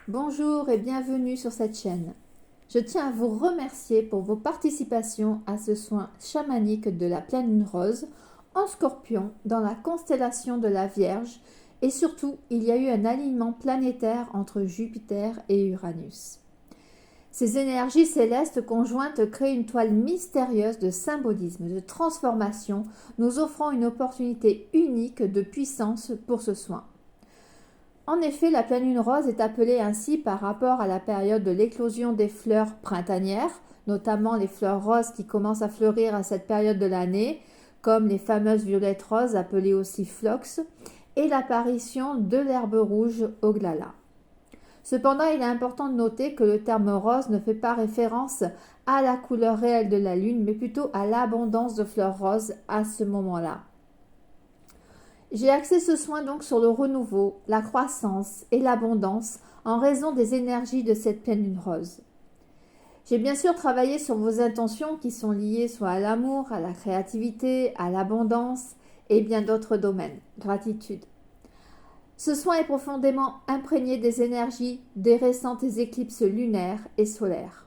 Bonjour et bienvenue sur cette chaîne. Je tiens à vous remercier pour vos participations à ce soin chamanique de la pleine lune rose en Scorpion dans la constellation de la Vierge et surtout il y a eu un alignement planétaire entre Jupiter et Uranus. Ces énergies célestes conjointes créent une toile mystérieuse de symbolisme, de transformation, nous offrant une opportunité unique de puissance pour ce soin. En effet, la pleine lune rose est appelée ainsi par rapport à la période de l'éclosion des fleurs printanières, notamment les fleurs roses qui commencent à fleurir à cette période de l'année, comme les fameuses violettes roses appelées aussi phlox, et l'apparition de l'herbe rouge Oglala. Cependant, il est important de noter que le terme rose ne fait pas référence à la couleur réelle de la lune, mais plutôt à l'abondance de fleurs roses à ce moment-là. J'ai axé ce soin donc sur le renouveau, la croissance et l'abondance en raison des énergies de cette pleine lune rose. J'ai bien sûr travaillé sur vos intentions qui sont liées soit à l'amour, à la créativité, à l'abondance et bien d'autres domaines. Gratitude. Ce soin est profondément imprégné des énergies des récentes éclipses lunaires et solaires.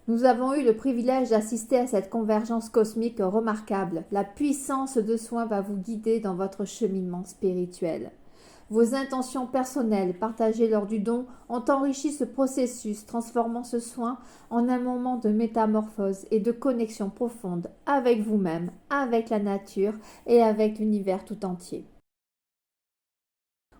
Nous avons eu le privilège d'assister à cette convergence cosmique remarquable. La puissance de soin va vous guider dans votre cheminement spirituel. Vos intentions personnelles partagées lors du don ont enrichi ce processus, transformant ce soin en un moment de métamorphose et de connexion profonde avec vous-même, avec la nature et avec l'univers tout entier.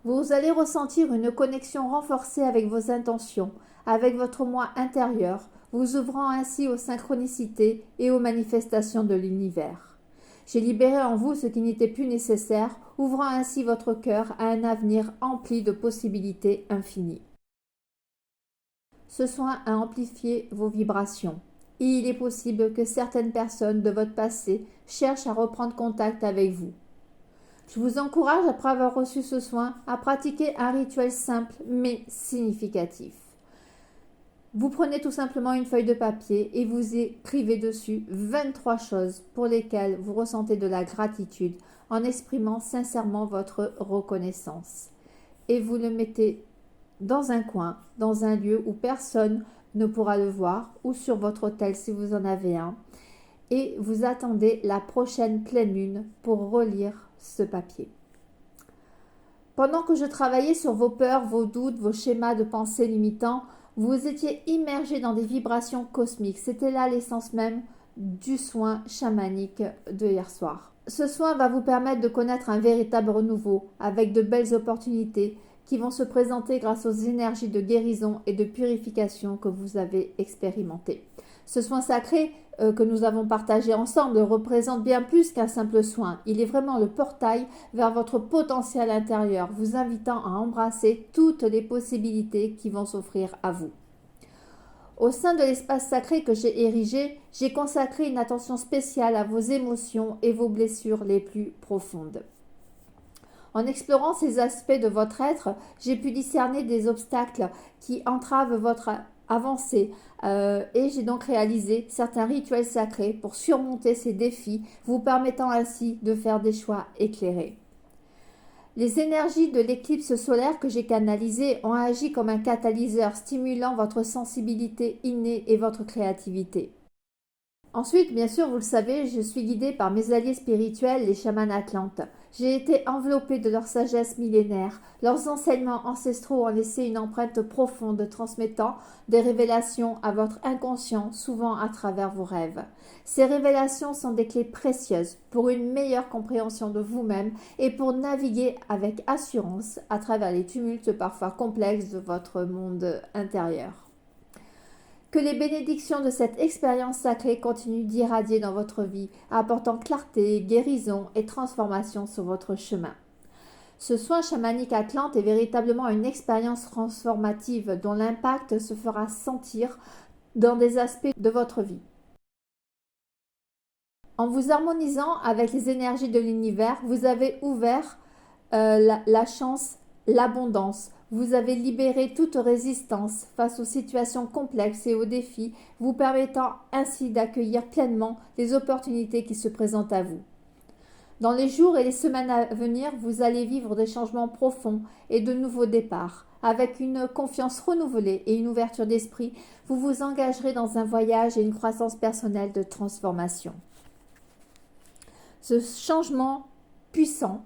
Vous allez ressentir une connexion renforcée avec vos intentions, avec votre moi intérieur, vous ouvrant ainsi aux synchronicités et aux manifestations de l'univers. J'ai libéré en vous ce qui n'était plus nécessaire, ouvrant ainsi votre cœur à un avenir empli de possibilités infinies. Ce soin a amplifié vos vibrations. Et il est possible que certaines personnes de votre passé cherchent à reprendre contact avec vous. Je vous encourage, après avoir reçu ce soin, à pratiquer un rituel simple mais significatif. Vous prenez tout simplement une feuille de papier et vous écrivez dessus 23 choses pour lesquelles vous ressentez de la gratitude en exprimant sincèrement votre reconnaissance. Et vous le mettez dans un coin, dans un lieu où personne ne pourra le voir ou sur votre autel si vous en avez un. Et vous attendez la prochaine pleine lune pour relire ce papier. Pendant que je travaillais sur vos peurs, vos doutes, vos schémas de pensée limitants, vous étiez immergé dans des vibrations cosmiques. C'était là l'essence même du soin chamanique de hier soir. Ce soin va vous permettre de connaître un véritable renouveau avec de belles opportunités qui vont se présenter grâce aux énergies de guérison et de purification que vous avez expérimentées. Ce soin sacré que nous avons partagé ensemble représente bien plus qu'un simple soin. Il est vraiment le portail vers votre potentiel intérieur, vous invitant à embrasser toutes les possibilités qui vont s'offrir à vous. Au sein de l'espace sacré que j'ai érigé, j'ai consacré une attention spéciale à vos émotions et vos blessures les plus profondes. En explorant ces aspects de votre être, j'ai pu discerner des obstacles qui entravent votre avancée et j'ai donc réalisé certains rituels sacrés pour surmonter ces défis, vous permettant ainsi de faire des choix éclairés. Les énergies de l'éclipse solaire que j'ai canalisée ont agi comme un catalyseur stimulant votre sensibilité innée et votre créativité. Ensuite, bien sûr, vous le savez, je suis guidée par mes alliés spirituels, les chamans atlantes. J'ai été enveloppée de leur sagesse millénaire. Leurs enseignements ancestraux ont laissé une empreinte profonde, transmettant des révélations à votre inconscient, souvent à travers vos rêves. Ces révélations sont des clés précieuses pour une meilleure compréhension de vous-même et pour naviguer avec assurance à travers les tumultes parfois complexes de votre monde intérieur. Que les bénédictions de cette expérience sacrée continuent d'irradier dans votre vie, apportant clarté, guérison et transformation sur votre chemin. Ce soin chamanique atlante est véritablement une expérience transformative dont l'impact se fera sentir dans des aspects de votre vie. En vous harmonisant avec les énergies de l'univers, vous avez ouvert la chance, l'abondance. Vous avez libéré toute résistance face aux situations complexes et aux défis, vous permettant ainsi d'accueillir pleinement les opportunités qui se présentent à vous. Dans les jours et les semaines à venir, vous allez vivre des changements profonds et de nouveaux départs. Avec une confiance renouvelée et une ouverture d'esprit, vous vous engagerez dans un voyage et une croissance personnelle de transformation. Ce changement puissant,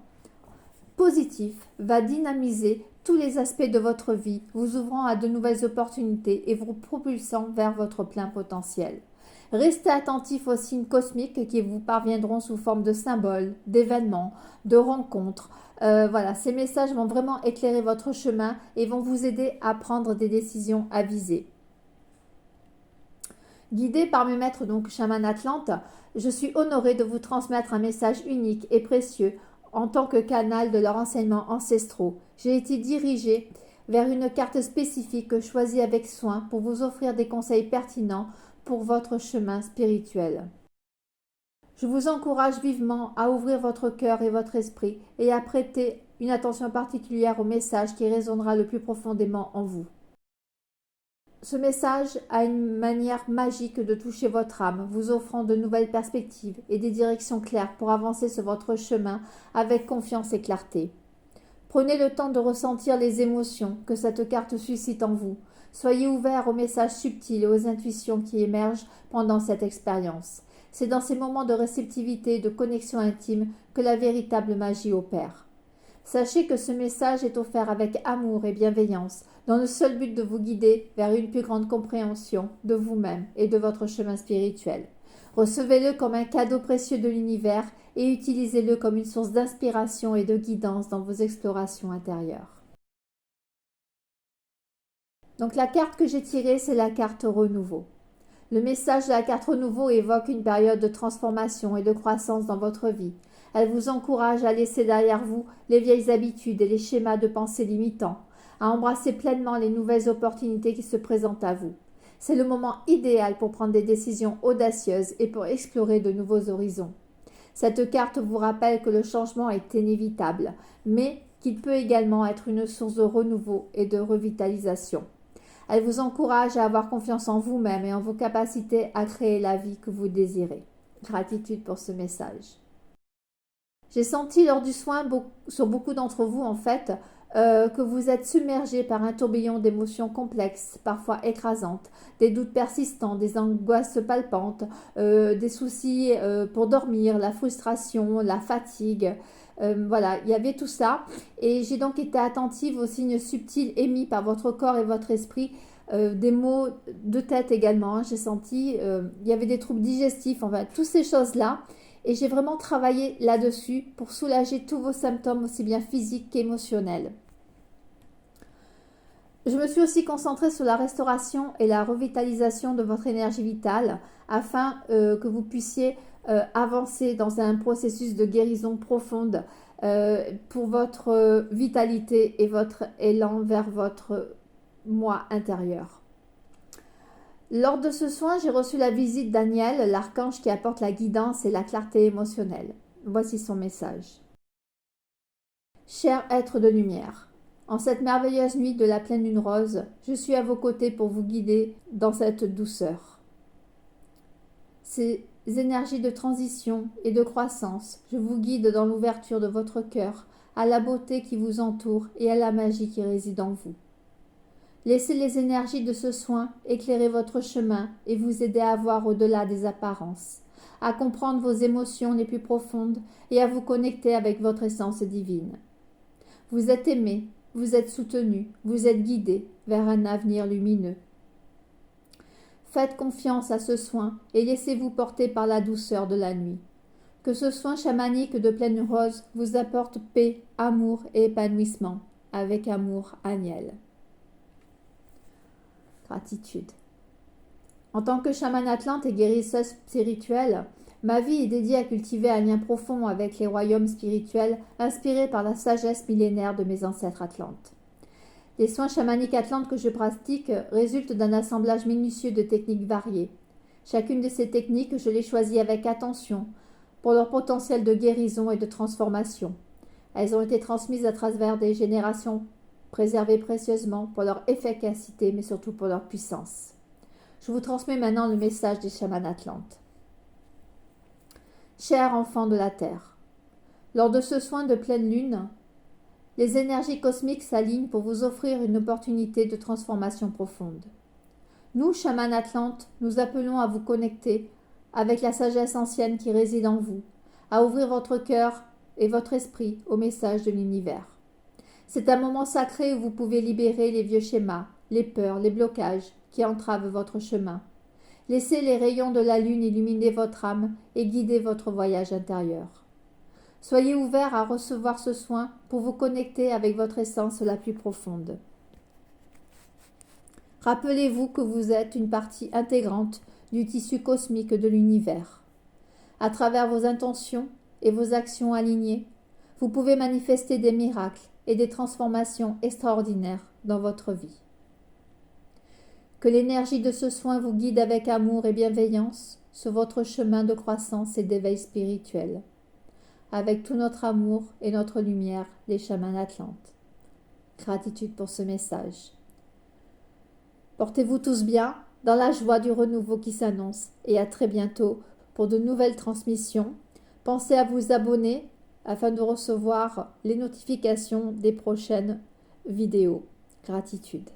positif, va dynamiser tous les aspects de votre vie, vous ouvrant à de nouvelles opportunités et vous propulsant vers votre plein potentiel. Restez attentif aux signes cosmiques qui vous parviendront sous forme de symboles, d'événements, de rencontres. Voilà, ces messages vont vraiment éclairer votre chemin et vont vous aider à prendre des décisions avisées. Guidée par mes maîtres, donc chaman Atlante, je suis honorée de vous transmettre un message unique et précieux en tant que canal de leurs enseignements ancestraux. J'ai été dirigée vers une carte spécifique choisie avec soin pour vous offrir des conseils pertinents pour votre chemin spirituel. Je vous encourage vivement à ouvrir votre cœur et votre esprit et à prêter une attention particulière au message qui résonnera le plus profondément en vous. Ce message a une manière magique de toucher votre âme, vous offrant de nouvelles perspectives et des directions claires pour avancer sur votre chemin avec confiance et clarté. Prenez le temps de ressentir les émotions que cette carte suscite en vous. Soyez ouvert aux messages subtils et aux intuitions qui émergent pendant cette expérience. C'est dans ces moments de réceptivité et de connexion intime que la véritable magie opère. Sachez que ce message est offert avec amour et bienveillance, dans le seul but de vous guider vers une plus grande compréhension de vous-même et de votre chemin spirituel. Recevez-le comme un cadeau précieux de l'univers et utilisez-le comme une source d'inspiration et de guidance dans vos explorations intérieures. Donc la carte que j'ai tirée, c'est la carte Renouveau. Le message de la carte Renouveau évoque une période de transformation et de croissance dans votre vie. Elle vous encourage à laisser derrière vous les vieilles habitudes et les schémas de pensée limitants, à embrasser pleinement les nouvelles opportunités qui se présentent à vous. C'est le moment idéal pour prendre des décisions audacieuses et pour explorer de nouveaux horizons. Cette carte vous rappelle que le changement est inévitable, mais qu'il peut également être une source de renouveau et de revitalisation. Elle vous encourage à avoir confiance en vous-même et en vos capacités à créer la vie que vous désirez. Gratitude pour ce message. J'ai senti lors du soin, sur beaucoup d'entre vous en fait, que vous êtes submergés par un tourbillon d'émotions complexes, parfois écrasantes, des doutes persistants, des angoisses palpantes, des soucis pour dormir, la frustration, la fatigue. Voilà, il y avait tout ça. Et j'ai donc été attentive aux signes subtils émis par votre corps et votre esprit, des maux de tête également. Hein, j'ai senti, il y avait des troubles digestifs, enfin, toutes ces choses-là. Et j'ai vraiment travaillé là-dessus pour soulager tous vos symptômes, aussi bien physiques qu'émotionnels. Je me suis aussi concentrée sur la restauration et la revitalisation de votre énergie vitale afin que vous puissiez avancer dans un processus de guérison profonde pour votre vitalité et votre élan vers votre moi intérieur. Lors de ce soin, j'ai reçu la visite d'Aniel, l'archange qui apporte la guidance et la clarté émotionnelle. Voici son message. Cher être de lumière, en cette merveilleuse nuit de la pleine lune rose, je suis à vos côtés pour vous guider dans cette douceur. Ces énergies de transition et de croissance, je vous guide dans l'ouverture de votre cœur, à la beauté qui vous entoure et à la magie qui réside en vous. Laissez les énergies de ce soin éclairer votre chemin et vous aider à voir au-delà des apparences, à comprendre vos émotions les plus profondes et à vous connecter avec votre essence divine. Vous êtes aimé, vous êtes soutenu, vous êtes guidé vers un avenir lumineux. Faites confiance à ce soin et laissez-vous porter par la douceur de la nuit. Que ce soin chamanique de pleine rose vous apporte paix, amour et épanouissement. Avec amour, Aniel. Gratitude. En tant que chaman atlante et guérisseuse spirituelle, ma vie est dédiée à cultiver un lien profond avec les royaumes spirituels inspirés par la sagesse millénaire de mes ancêtres atlantes. Les soins chamaniques atlantes que je pratique résultent d'un assemblage minutieux de techniques variées. Chacune de ces techniques, je les choisis avec attention pour leur potentiel de guérison et de transformation. Elles ont été transmises à travers des générations, préservées précieusement pour leur efficacité, mais surtout pour leur puissance. Je vous transmets maintenant le message des chamans atlantes. Chers enfants de la terre, Lors de ce soin de pleine lune, les énergies cosmiques s'alignent pour vous offrir une opportunité de transformation profonde. Nous, chamans Atlantes, nous appelons à vous connecter avec la sagesse ancienne qui réside en vous, à ouvrir votre cœur et votre esprit au message de l'univers. C'est un moment sacré où vous pouvez libérer les vieux schémas, les peurs, les blocages qui entravent votre chemin. Laissez les rayons de la lune illuminer votre âme et guider votre voyage intérieur. Soyez ouverts à recevoir ce soin pour vous connecter avec votre essence la plus profonde. Rappelez-vous que vous êtes une partie intégrante du tissu cosmique de l'univers. À travers vos intentions et vos actions alignées, vous pouvez manifester des miracles et des transformations extraordinaires dans votre vie. Que l'énergie de ce soin vous guide avec amour et bienveillance sur votre chemin de croissance et d'éveil spirituel. Avec tout notre amour et notre lumière, les chamans Atlantes. Gratitude pour ce message. Portez-vous tous bien, dans la joie du renouveau qui s'annonce, et à très bientôt pour de nouvelles transmissions. Pensez à vous abonner afin de recevoir les notifications des prochaines vidéos. Gratitude.